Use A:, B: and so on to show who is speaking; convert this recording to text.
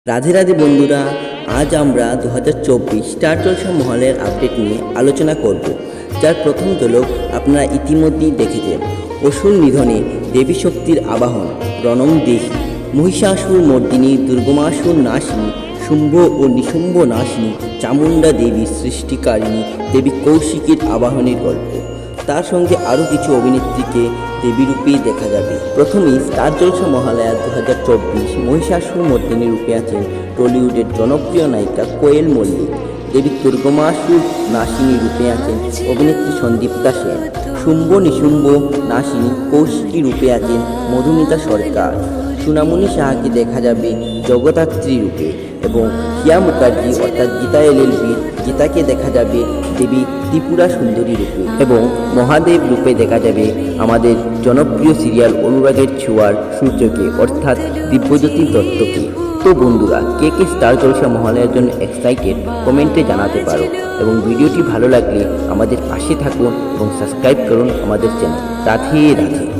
A: রাধে রাধে বন্ধুরা, আজ আমরা 2024 স্টার জলসা মহলের আপডেট নিয়ে আলোচনা করব, যার প্রথম ঝলক আপনারা ইতিমধ্যেই দেখেছেন। অসুর নিধনে দেবী শক্তির আবাহন রণং দেহি, মহিষাসুর মর্দিনী, দুর্গমাসুর নাশিনী, শুম্ভ ও নিশুম্ভ নাশিনী, চামুণ্ডা দেবী সৃষ্টিকারিণী, দেবী কৌশিকীর আবাহনের গল্প। তার সঙ্গে আরও কিছু অভিনেত্রীকে দেবীরূপেই দেখা যাবে। প্রথমেই স্টার জলসা মহালয়া 2024 মহিষাসুর মর্দিনী রূপে আছেন টলিউডের জনপ্রিয় নায়িকা কোয়েল মল্লিক। দেবী দুর্গমাসুর নাশিনী রূপে আছেন অভিনেত্রী সন্দীপ্তা সেন। শুম্ভ নিশুম্ভ নাশিনী কৌশিকী রূপে আছেন মধুমিতা সরকার। সোনামণি সাহাকে দেখা যাবে জগদ্ধাত্রী রূপে এবং হিয়া মুখার্জি অর্থাৎ গীতা LLB গীতাকে দেখা যাবে দেবী ত্রিপুরা সুন্দরী রূপে এবং মহাদেব রূপে দেখা যাবে আমাদের জনপ্রিয় সিরিয়াল অনুরাগের ছোঁয়ার সূর্যকে অর্থাৎ দিব্যজ্যোতি দত্তকে। তো বন্ধুরা, কে কে স্টার জলসা মহালয়ার জন্য এক্সাইটেড কমেন্টে জানাতে পারো এবং ভিডিওটি ভালো লাগলে আমাদের পাশে থাকুন এবং সাবস্ক্রাইব করুন আমাদের চ্যানেল। রাধে রাধে।